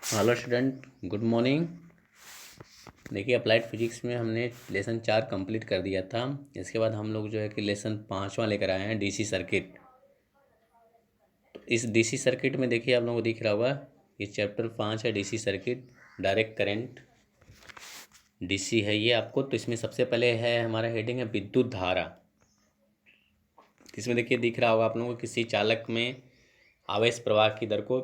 Hello student, good morning. देखिए, applied physics में हमने लेसन 4 कंप्लीट कर दिया था। इसके बाद हम लोग जो है कि लेसन 5वां लेकर आए हैं, डीसी सर्किट। तो इस डीसी सर्किट में देखिए, आप लोगों को दिख रहा होगा, ये चैप्टर 5 है, DC circuit, direct current DC है ये आपको। तो इसमें सबसे पहले है हमारा हेडिंग है विद्युत धारा। इसमें देखिए दिख रहा होगा आप लोगों को, किसी चालक में आवेश प्रवाह की दर को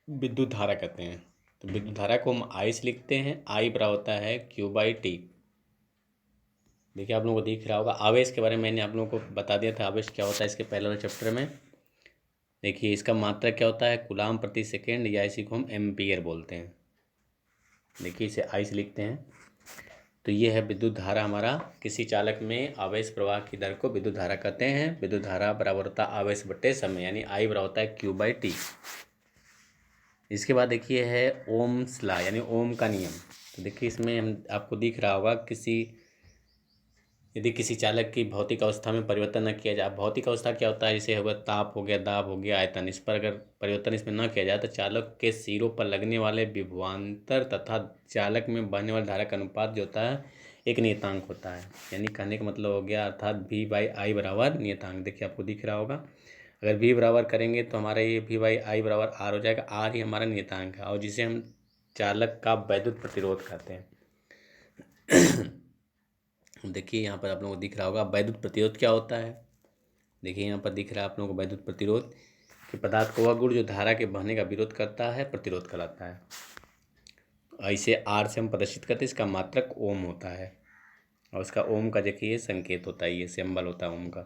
विद्युत धारा कहते हैं। तो विद्युत धारा को हम आई से लिखते हैं, आई बराबर होता है Q/T। देखिए, आप लोगों को दिख रहा होगा, आवेश के बारे में मैंने आप लोगों को बता दिया था, आवेश क्या होता है इसके पहले वाले चैप्टर में। देखिए, इसका मात्रक क्या होता है, कूलाम प्रति सेकेंड, या इसी को हम एम्पियर बोलते हैं। देखिए, इसे आई से लिखते हैं। तो ये है विद्युत धारा हमारा। किसी चालक में आवेश प्रवाह की दर को विद्युत धारा कहते हैं। विद्युत धारा बराबर होता है आवेश बटे समय, यानी आई बराबर होता है Q/T। इसके बाद देखिए है ओम्स लॉ, यानी ओम का नियम। तो देखिए, इसमें हम आपको दिख रहा होगा, यदि किसी चालक की भौतिक अवस्था में परिवर्तन न किया जाए। भौतिक अवस्था क्या होता है, जैसे होगा ताप हो गया, दाब हो गया, आयतन, इस पर अगर परिवर्तन इसमें न किया जाए तो चालक के सिरों पर लगने वाले विभवांतर तथा चालक में बहने वाली धारा का अनुपात जो होता है एक नियतांक होता है। यानी कहने का मतलब हो गया, अर्थात V/I बराबर नियतांक। देखिए, आपको दिख रहा होगा, अगर V बराबर करेंगे तो हमारा ये V/I बराबर R हो जाएगा। R ही हमारा नियतांक है, और जिसे हम चालक का वैद्युत प्रतिरोध कहते हैं। देखिए, यहाँ पर आप लोगों को दिख रहा होगा वैद्युत प्रतिरोध क्या होता है। देखिए, यहाँ पर दिख रहा है आप लोगों को वैद्युत प्रतिरोध कि पदार्थ को वह गुण जो धारा के बहने का विरोध करता है प्रतिरोध कहलाता है। ऐसे आर से हम प्रदर्शित करते हैं, इसका मात्रक ओम होता है, और इसका ओम का देखिए संकेत होता है, ये सिंबल होता है ओम का।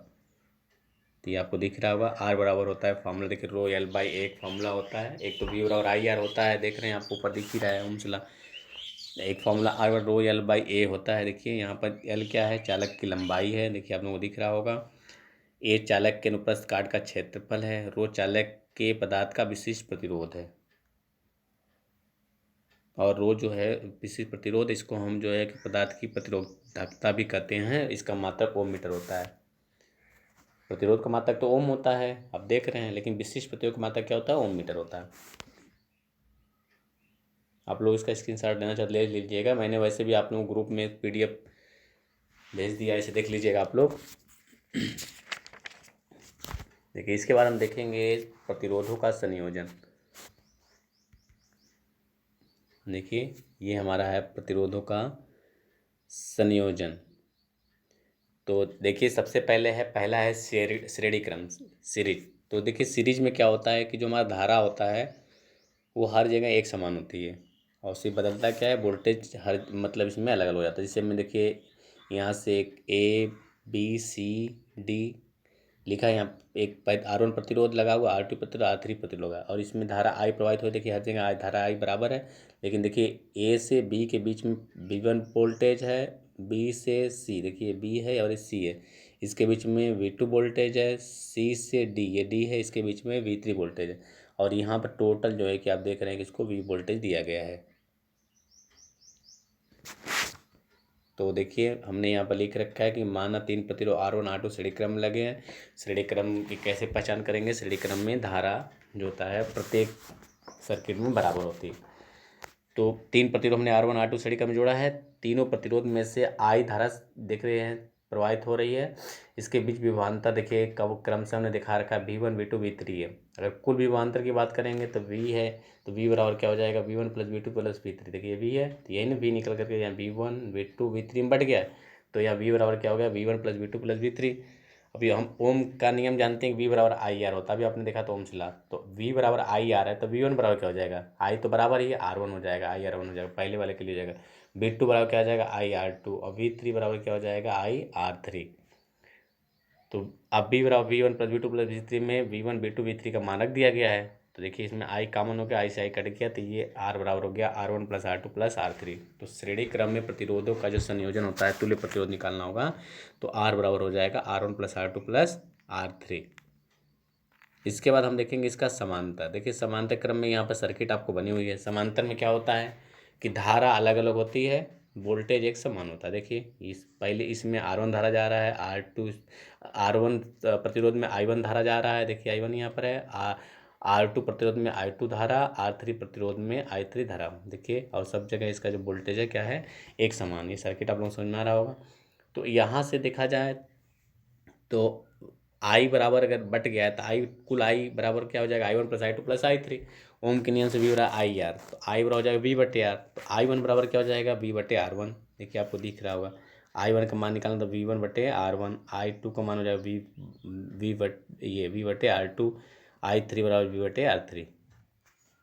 तो ये आपको दिख रहा होगा, आर बराबर होता है फॉर्मूला, देखिए ρL/A एक फॉर्मूला होता है, एक तो V बराबर IR होता है, देख रहे हैं आपको ऊपर दिख ही रहा है ओम्स लॉ। एक फॉर्मूला आर बराबर ρL/A होता है। देखिए, यहाँ पर L क्या है, चालक की लंबाई है, देखिए आप लोगों को दिख रहा होगा। ए चालक के अनुप्रस्थ काट का क्षेत्रफल है। रो चालक के पदार्थ का विशिष्ट प्रतिरोध है, और रो जो है विशिष्ट प्रतिरोध, इसको हम जो है कि पदार्थ की प्रतिरोधकता भी कहते हैं। इसका मात्रक ओम मीटर होता है। प्रतिरोध का मात्रक तो ओम होता है, आप देख रहे हैं, लेकिन विशिष्ट प्रतिरोध का मात्रक क्या होता है, ओम मीटर होता है। आप लोग इसका स्क्रीनशॉट लेना चाहते ले लीजिएगा, मैंने वैसे भी आप लोगों को ग्रुप में PDF भेज दिया, इसे देख लीजिएगा आप लोग। देखिए, इसके बाद हम देखेंगे प्रतिरोधों का संयोजन। देखिए, ये हमारा है प्रतिरोधों का संयोजन। तो देखिए, सबसे पहला है श्रेणी क्रम, सीरीज। तो देखिए, सीरीज में क्या होता है कि जो हमारा धारा होता है वो हर जगह एक समान होती है, और उससे बदलता क्या है, वोल्टेज हर मतलब इसमें अलग अलग हो जाता है। जैसे में देखिए, यहाँ से एक ABCD लिखा है, यहाँ एक R1 प्रतिरोध लगा हुआ, R2 प्रतिरोध, R3 प्रतिरोध लगा, और इसमें धारा I प्रवाहित हो। देखिए, हर जगह धारा I बराबर है, लेकिन देखिए A से B के बीच में V1 वोल्टेज है, B से C, देखिए B है और ये C है, इसके बीच में V2 वोल्टेज है, C से D, ये D है, इसके बीच में V3 वोल्टेज है, और यहाँ पर टोटल जो है कि आप देख रहे हैं कि इसको V वोल्टेज दिया गया है। तो देखिए, हमने यहाँ पर लिख रखा है कि माना 3 प्रतिरोध R1 R2 श्रेणी क्रम में लगे हैं। श्रेणी क्रम की कैसे पहचान करेंगे, श्रेणी क्रम में धारा जो होता है प्रत्येक सर्किट में बराबर होती है। तो 3 प्रतिरोध हमने R1 R2 श्रेणी क्रम में जोड़ा है। तीनों प्रतिरोध में से I धारा देख रहे हैं प्रवाहित हो रही है। इसके बीच विभवांतर देखिए कब क्रम से हमने दिखा रखा है, V1 V2 V3 है। अगर कुल विभवांतर की बात करेंगे तो V है, तो V बराबर क्या हो जाएगा, V1 + V2 + V3। देखिए, V है तो यही ना, V निकल करके यहाँ V1 V2 V3 में बढ़ गया, तो यहाँ V बराबर क्या हो गया, V1 + V2 + V3। अभी हम ओम का नियम जानते हैं कि V बराबर IR होता है, अभी आपने देखा तो ओम्स लॉ। तो V बराबर IR है, तो V1 बराबर क्या हो जाएगा, I तो बराबर ही है, R1 हो जाएगा, IR1 हो जाएगा, पहले वाले के लिए हो जाएगा। V2 बराबर क्या हो जाएगा, IR2, और V3 बराबर क्या हो जाएगा, IR3। तो अब V बराबर V1 + V2 + V3 में V1 V2 V3 का मानक दिया गया है। तो देखिए, इसमें I कॉमन हो गया, I से I कट गया, तो ये R बराबर हो गया R1 + R2 + R3। तो श्रेणी क्रम में प्रतिरोधों का जो संयोजन होता है, तुल्य प्रतिरोध निकालना होगा, तो R बराबर हो जाएगा R1 + R2 + R3। इसके बाद हम देखेंगे इसका समांतर। देखिए, समांतर क्रम में यहाँ पर सर्किट आपको बनी हुई है। समांतर में क्या होता है कि धारा अलग अलग होती है, वोल्टेज एक समान होता है। देखिए, इस पहले इसमें R1 धारा जा रहा है, R1 प्रतिरोध में I1 धारा जा रहा है, देखिए I1 यहाँ पर है, R2 प्रतिरोध में I2 धारा, R3 प्रतिरोध में I3 धारा। देखिए, और सब जगह इसका जो वोल्टेज है क्या है, एक समान। ये सर्किट आप लोगों को समझ में आ रहा होगा। तो यहाँ से देखा जाए तो I बराबर अगर बट गया है तो I कुल I बराबर क्या हो जाएगा, I1 plus I2 plus I3। ओम के नियम से V बराबर आई आर, तो I बराबर हो जाएगा V बटे आर। तो I1 बराबर क्या हो जाएगा, V बटे R1। देखिए आपको दिख रहा होगा, I1 का मान निकालना तो V1 बटे R1, I2 का मान हो जाएगा V बटे R2, I3 बराबर V बटे R3।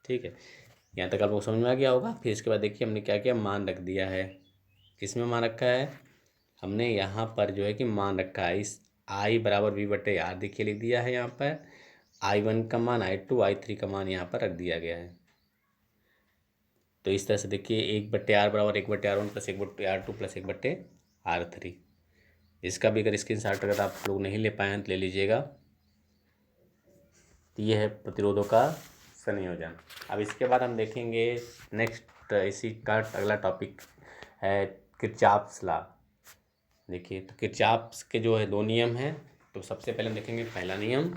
ठीक है, यहाँ तक आपको समझ में आ गया होगा। फिर इसके बाद देखिए हमने क्या किया, मान रख दिया है। किस में मान रखा है, हमने यहाँ पर जो है कि मान रखा है इस I बराबर V बटे आर। देखिए लिख दिया है यहाँ पर I1 का मान, I2, I3 का मान यहाँ पर रख दिया गया है। तो इस तरह से देखिए 1/R बराबर 1/R1 plus 1/R2 plus 1/R3। इसका भी अगर स्क्रीनशॉट अगर आप लोग नहीं ले पाए हैं तो ले लीजिएगा। तो ये है प्रतिरोधों का संयोजन। अब इसके बाद हम देखेंगे नेक्स्ट, इसी का अगला टॉपिक है किरचॉफ्स लॉ। देखिए, तो किरचॉफ्स के जो है दो नियम हैं। तो सबसे पहले हम देखेंगे पहला नियम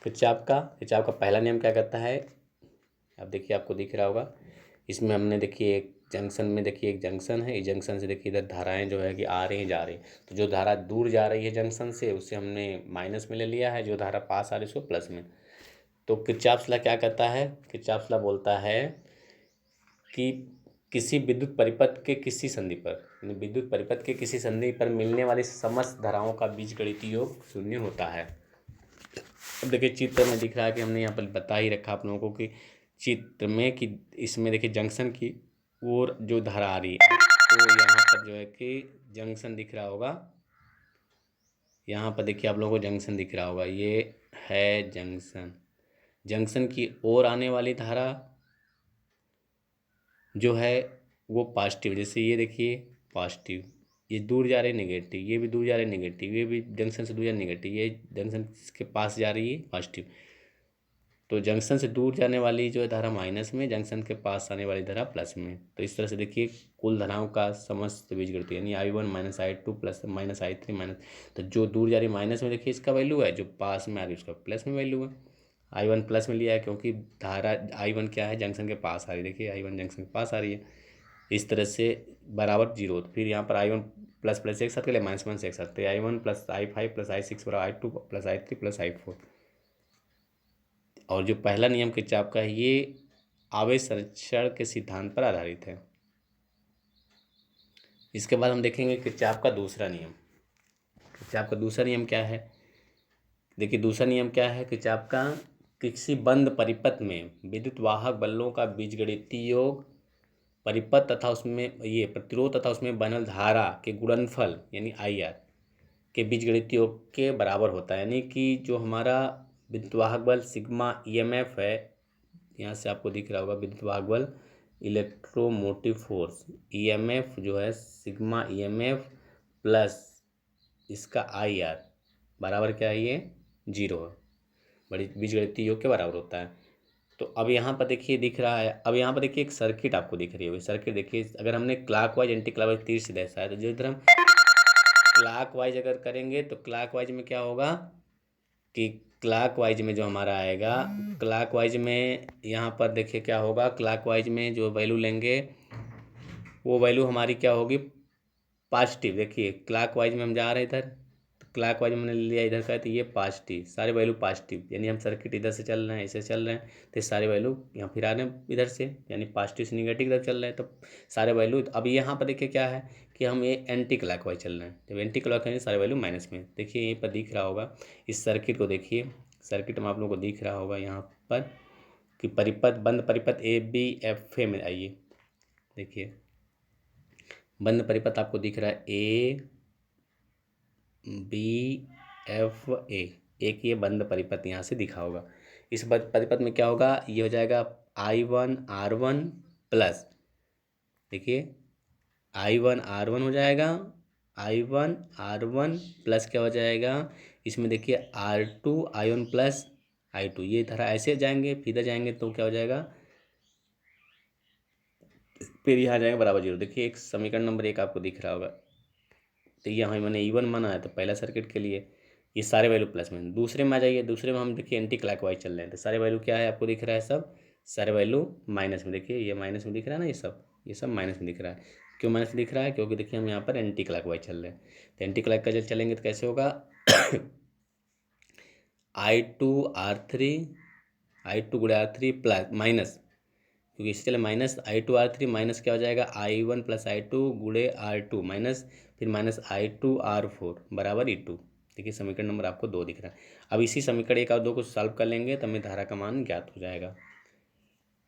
किरचॉफ का पहला नियम क्या कहता है। अब देखिए आपको दिख रहा होगा, इसमें हमने देखिए एक जंक्शन में, देखिए एक जंक्शन है, इस जंक्शन से देखिए इधर धाराएं जो है कि आ रही हैं जा रही हैं। तो जो धारा दूर जा रही है जंक्शन से उसे हमने माइनस में ले लिया है, जो धारा पास आ रही है उसको प्लस में। तो किरचॉफ्स लॉ क्या कहता है, किरचॉफ्स लॉ बोलता है कि किसी विद्युत परिपथ के किसी संधि पर, विद्युत परिपथ के किसी संधि पर मिलने वाली समस्त धाराओं का बीजगणितीय योग शून्य होता है। अब देखिए चित्र में दिख रहा है कि हमने यहाँ पर बता ही रखा आप लोगों को कि चित्र में कि इसमें देखिए जंक्शन की ओर जो धारा आ रही है, तो यहाँ पर जो है कि जंक्शन दिख रहा होगा। यहाँ पर देखिए आप लोगों को जंक्शन दिख रहा होगा, ये है जंक्शन। जंक्शन की ओर आने वाली धारा जो है वो पॉजिटिव, जैसे ये देखिए पॉजिटिव, ये दूर जा रही है नेगेटिव, ये भी दूर जा रही है नेगेटिव, ये भी जंक्शन से दूर जा रही है नेगेटिव, ये जंक्शन के पास जा रही है पॉजिटिव। तो जंक्शन से दूर जाने वाली जो है धारा माइनस में, जंक्शन के पास आने वाली धारा प्लस में। तो इस तरह से देखिए कुल धाराओं का समस्त बीजगणित यानी I1 minus I2 plus minus I3 minus, तो जो दूर जा रही माइनस में देखिए इसका वैल्यू है, जो पास में आ रही है उसका प्लस में वैल्यू है। I1 प्लस में लिया है क्योंकि धारा I1 क्या है, जंक्शन के पास आ रही है। देखिए I1 जंक्शन के पास आ रही है, इस तरह से बराबर जीरो। फिर यहाँ पर I1 प्लस प्लस एक साथ कर लिया, माइनस माइनस एक साथ, तो I1 plus I5 plus I6 बराबर I2 plus I3 plus I4। और जो पहला नियम किरचॉफ का है ये आवेश संरक्षण के सिद्धांत पर आधारित है। इसके बाद हम देखेंगे किरचॉफ का दूसरा नियम। किरचॉफ का दूसरा नियम क्या है, देखिए दूसरा नियम क्या है किरचॉफ का, किसी बंद परिपथ में विद्युत वाहक बलों का बीजगणितीय योग परिपथ तथा उसमें ये प्रतिरोध तथा उसमें बनल धारा के गुणनफल यानी IR के बीजगणितीय योग के बराबर होता है। यानी कि जो हमारा विद्युत वाहक बल सिग्मा EMF है, यहाँ से आपको दिख रहा होगा विद्युत वाहक बल इलेक्ट्रोमोटिव फोर्स, EMF जो है सिग्मा EMF प्लस इसका IR बराबर क्या है, ये 0 है, बड़ी बीजगणितीय योग के बराबर होता है। तो अब यहाँ पर देखिए दिख रहा है, अब यहाँ पर देखिए एक सर्किट आपको दिख रही होगी। सर्किट देखिए अगर हमने क्लॉकवाइज एंटी क्लॉकवाइज तीर सीधा ऐसा है, तो जो इधर हम क्लॉकवाइज अगर करेंगे तो क्लॉकवाइज में क्या होगा कि क्लॉकवाइज में जो हमारा आएगा, क्लॉकवाइज में यहाँ पर देखिए क्या होगा, क्लॉकवाइज में जो वैल्यू लेंगे वो वैल्यू हमारी क्या होगी, पॉजिटिव। देखिए क्लॉकवाइज में हम जा रहे हैं इधर, तो क्लॉकवाइज में हमने लिया इधर का, तो ये पॉजिटिव, सारे वैल्यू पॉजिटिव, यानी हम सर्किट इधर से चल रहे हैं, ऐसे चल रहे हैं, तो सारे वैल्यू यहाँ फिर आ रहे हैं इधर से, यानी पॉजिटिव से निगेटिव इधर चल रहे हैं, तो सारे वैल्यू। अब यहाँ पर देखिए क्या है कि हम ये एंटी क्लॉकवाइज चल रहे हैं, जब एंटी क्लॉकवाइज सारे वैल्यू माइनस में। देखिए यहीं पर दिख रहा होगा इस सर्किट को, देखिए सर्किट में आप लोगों को दिख रहा होगा यहाँ पर कि परिपथ बंद परिपथ ABFA में आइए, देखिए बंद परिपथ आपको दिख रहा है ABFA, एक ये बंद परिपथ यहाँ से दिखा होगा। इस परिपथ में क्या होगा, ये हो जाएगा I1R1 प्लस, देखिए I1R1 हो जाएगा, I1R1 प्लस क्या हो जाएगा इसमें देखिए R2 I1 प्लस I2, ये धारा ऐसे जाएंगे फिर इधर जाएंगे तो क्या हो जाएगा, फिर यहाँ जाएगा बराबर 0। देखिए एक समीकरण नंबर 1 आपको दिख रहा होगा। तो यहाँ मैंने E1 माना है तो पहला सर्किट के लिए, ये सारे वैल्यू प्लस में। दूसरे में आ जाइए, दूसरे में हम देखिए एंटी क्लॉकवाइज चल रहे हैं, तो सारे वैल्यू क्या है आपको दिख रहा है, सब सारे वैल्यू माइनस में। देखिए ये माइनस में दिख रहा है ना, ये सब माइनस में दिख रहा है। क्यों माइनस में दिख रहा है? क्योंकि देखिए हम यहाँ पर एंटी क्लॉकवाइज चल रहे हैं। तो एंटी क्लॉक का जब चलेंगे तो कैसे होगा I2 गुड़े R3 प्लस माइनस, क्योंकि इससे चले माइनस I2 R3 माइनस क्या हो जाएगा I1 प्लस I2 गुड़े R2 माइनस, फिर माइनस I2 R4 बराबर E2। देखिए समीकरण नंबर आपको 2 दिख रहा है। अब इसी समीकरण 1 और 2 को सॉल्व कर लेंगे तो हमें धारा का मान ज्ञात हो जाएगा।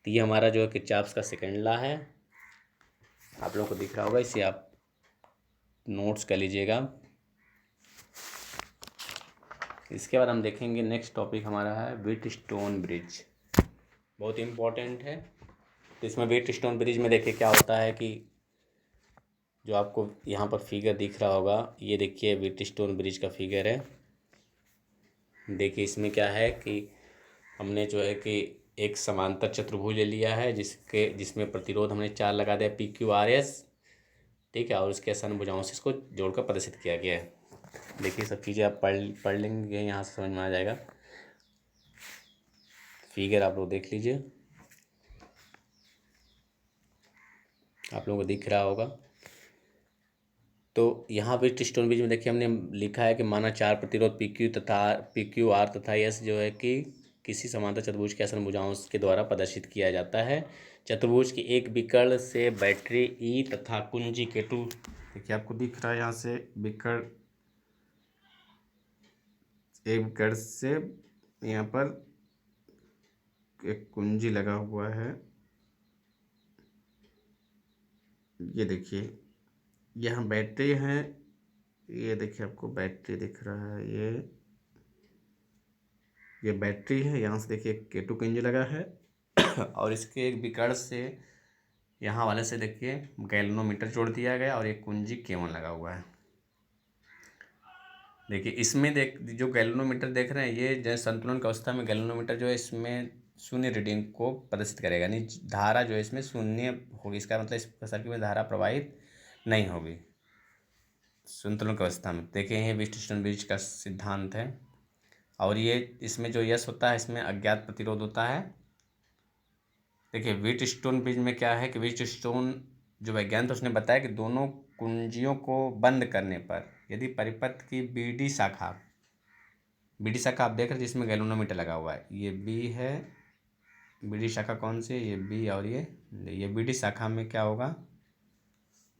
तो ये हमारा जो है किरचॉफ का सेकंड लॉ है, आप लोगों को दिख रहा होगा, इसे आप नोट्स कर लीजिएगा। इसके बाद हम देखेंगे नेक्स्ट टॉपिक हमारा है व्हीटस्टोन ब्रिज, बहुत इम्पोर्टेंट है। तो इसमें व्हीटस्टोन ब्रिज में देखिए क्या होता है कि जो आपको यहाँ पर फिगर दिख रहा होगा, ये देखिए व्हीटस्टोन ब्रिज का फिगर है। देखिए इसमें क्या है कि हमने जो है कि एक समांतर चतुर्भुज ले लिया है, जिसमें प्रतिरोध हमने 4 लगा दिया PQRS, ठीक है, और उसके सन भुजाओं से इसको जोड़कर प्रदर्शित किया गया है। देखिए सब चीज़ें आप पढ़ लेंगे, यहाँ से समझ में आ जाएगा। फिगर आप लोग देख लीजिए, आप लोगों को दिख रहा होगा। तो यहाँ व्हीटस्टोन ब्रिज में देखिए हमने लिखा है कि माना 4 प्रतिरोध PQR तथा S जो है कि किसी समांतर चतुर्भुज के आसन भुजाओं के द्वारा प्रदर्शित किया जाता है। चतुर्भुज की एक विकर्ण से बैटरी E तथा कुंजी K2, देखिए आपको दिख रहा है यहाँ से विकर्ण, एक विकर्ण से यहाँ पर एक कुंजी लगा हुआ है। ये देखिए यहाँ बैटरी है, ये देखिए आपको बैटरी दिख रहा है, ये बैटरी है। यहाँ से देखिए K2 कुंजी लगा है और इसके एक विकर्ण से यहाँ वाले से देखिए गैल्वेनोमीटर जोड़ दिया गया और एक कुंजी K1 लगा हुआ है। देखिए इसमें जो गैल्वेनोमीटर देख रहे हैं, ये जैसे संतुलन की अवस्था में गैल्वेनोमीटर जो है इसमें शून्य रीडिंग को प्रदर्शित करेगा, यानी धारा जो है इसमें शून्य होगी। इसका मतलब इस सर्किट में धारा प्रवाहित नहीं होगी संतुलन की अवस्था में। देखिए ये व्हीटस्टोन ब्रिज का सिद्धांत है। और ये इसमें जो यस होता है, इसमें अज्ञात प्रतिरोध होता है। देखिए व्हीटस्टोन ब्रिज में क्या है कि व्हीटस्टोन जो वैज्ञानिक उसने बताया कि दोनों कुंजियों को बंद करने पर यदि परिपथ की बीडी शाखा आप देख रहे हैं जिसमें गैल्वेनोमीटर लगा हुआ है, ये बी है, बीडी शाखा कौन सी है, ये बी, और ये बीडी शाखा में क्या होगा,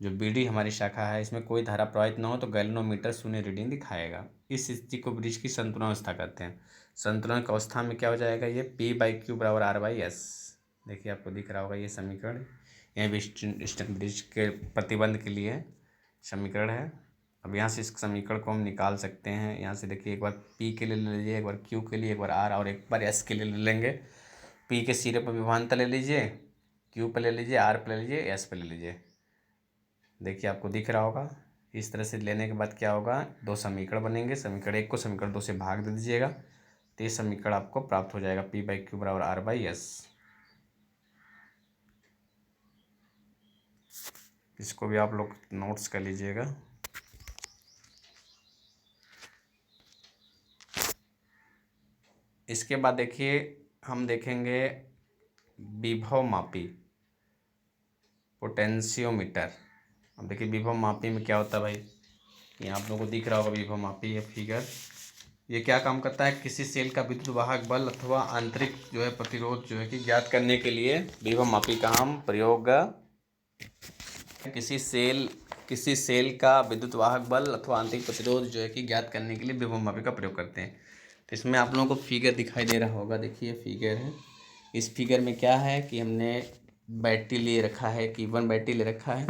जो बीडी हमारी शाखा है इसमें कोई धारा प्रवाहित ना हो तो गैल्वेनोमीटर शून्य रीडिंग दिखाएगा। इस स्थिति को ब्रिज की संतुलन अवस्था कहते हैं। संतुलन की अवस्था में क्या हो जाएगा, ये P/Q बराबर R/S। देखिए आपको दिख रहा होगा ये समीकरण, यह व्हीटस्टोन ब्रिज के प्रतिबंध के लिए समीकरण है। अब यहाँ से इस समीकरण को हम निकाल सकते हैं। यहाँ से देखिए एक बार P के लिए ले लीजिए, एक बार Q के लिए, एक बार R और एक बार S के लिए ले लेंगे। P के सिरे पर विभवांतर ले लीजिए, Q पर ले लीजिए, R पर ले लीजिए, S पर ले लीजिए। देखिए आपको दिख रहा होगा। इस तरह से लेने के बाद क्या होगा, 2 समीकरण बनेंगे। समीकरण 1 को समीकरण 2 से भाग दे दीजिएगा तो ये समीकरण आपको प्राप्त हो जाएगा P/Q बराबर R/S। इसको भी आप लोग नोट्स कर लीजिएगा। इसके बाद देखिए हम देखेंगे विभव मापी पोटेंशियोमीटर। अब देखिए विभव मापी में क्या होता है भाई, यहाँ आप लोगों को दिख रहा होगा विभव मापी ये फिगर। ये क्या काम करता है, किसी सेल का विद्युत वाहक बल अथवा आंतरिक जो है प्रतिरोध जो है कि ज्ञात करने के लिए विभव मापी का हम प्रयोग, किसी सेल का विद्युत वाहक बल अथवा आंतरिक प्रतिरोध जो है कि ज्ञात करने के लिए विभव मापी का प्रयोग करते हैं। तो इसमें आप लोगों को फिगर दिखाई दे रहा होगा, देखिए फिगर है। इस फिगर में क्या है कि हमने बैटरी ले रखा है, कि E1 बैटरी ले रखा है।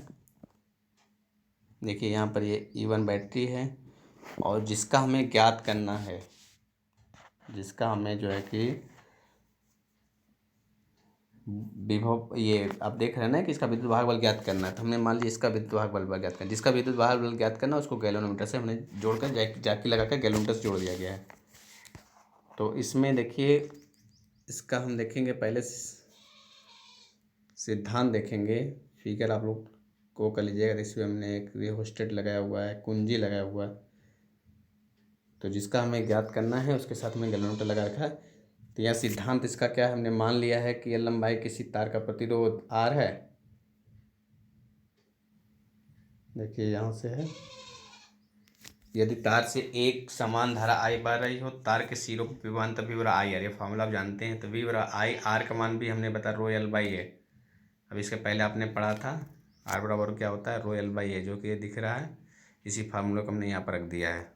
देखिए यहाँ पर ये E1 बैटरी है और जिसका हमें ज्ञात करना है, जिसका हमें जो है कि विभव, ये आप देख रहे हैं ना कि इसका विद्युत वाहक बल ज्ञात करना है। तो हमने मान लीजिए इसका विद्युत वाहक बल ज्ञात करना, जिसका विद्युत वाहक बल ज्ञात करना उसको गैल्वेनोमीटर से हमने जोड़कर जाकी लगाकर गैल्वेनोमीटर से जोड़ दिया गया है। तो इसमें देखिए इसका हम देखेंगे, पहले सिद्धांत देखेंगे। फिगर आप लोग को कर लीजिएगा। इसमें हमने एक रिहोस्टेट लगाया हुआ है, कुंजी लगाया हुआ है। तो जिसका हमें ज्ञात करना है उसके साथ में गैल्वेनोमीटर लगा रखा है। तो यह सिद्धांत इसका क्या है, हमने मान लिया है कि एल लंबाई किसी तार का प्रतिरोध आर है। देखिए यहाँ से है, यदि तार से एक समान धारा आई बह रही हो, तार के सिरों पर विभवांतर V बराबर आई आर, ये फॉर्मूला आप जानते हैं। तो V बराबर आई आर का मान भी हमने बता रो एल बाई ए। अब इसके पहले आपने पढ़ा था आर बराबर क्या होता है, रो एल बाई ए, जो कि ये दिख रहा है। इसी फार्मूले को हमने यहाँ पर रख दिया है।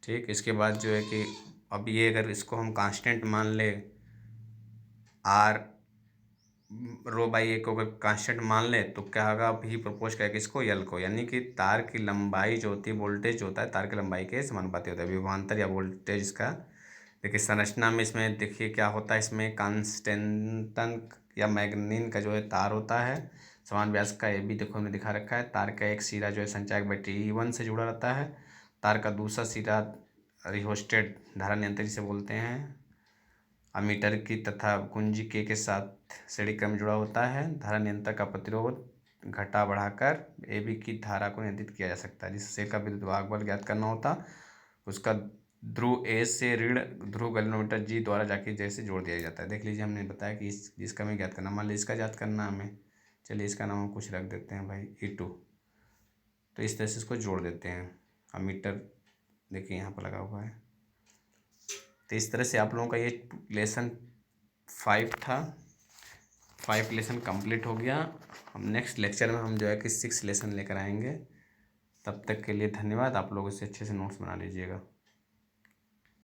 ठीक, इसके बाद जो है कि अब ये अगर इसको हम कांस्टेंट मान ले, आर रो बाई ए को अगर कांस्टेंट मान ले तो क्या होगा, भी प्रपोज करेगा इसको यल को, यानी कि तार की लंबाई जो होती है, वोल्टेज जो होता है तार की लंबाई के समानुपाती होता है, विभवांतर या वोल्टेज इसका। देखिए संरचना में इसमें देखिए क्या होता है, इसमें कांस्टेंटन या मैग्नीन का जो है तार होता है, समान व्यास का। ये भी देखो हमने दिखा रखा है। तार का एक सिरा जो है संचायक बैटरी E1 से जुड़ा रहता है। तार का दूसरा सिरा रिहोस्टेट धारा नियंत्रक जिसे बोलते हैं, अमीटर की तथा कुंजी के साथ श्रेणी क्रम जुड़ा होता है। धारा नियंत्रक का प्रतिरोध घटा बढ़ाकर ए बी की धारा को नियंत्रित किया जा सकता है। जिस सेल का विद्युत वाहक बल ज्ञात करना होता, उसका ध्रुव ए से ऋण ध्रुव गैल्वेनोमीटर जी द्वारा जाके जैसे जोड़ दिया जाता है। देख लीजिए हमने बताया कि जिसका हमें ज्ञात करना, मान लीजिए इसका ज्ञात करना हमें, चलिए इसका नाम हम कुछ रख देते हैं भाई E2। तो इस तरह से इसको जोड़ देते हैं। अमीटर देखिए यहाँ पर लगा हुआ है। तो इस तरह से आप लोगों का ये लेसन 5 था। 5 लेसन कंप्लीट हो गया। हम नेक्स्ट लेक्चर में हम जो है कि 6 लेसन लेकर आएंगे। तब तक के लिए धन्यवाद। आप लोग इसे अच्छे से नोट्स बना लीजिएगा।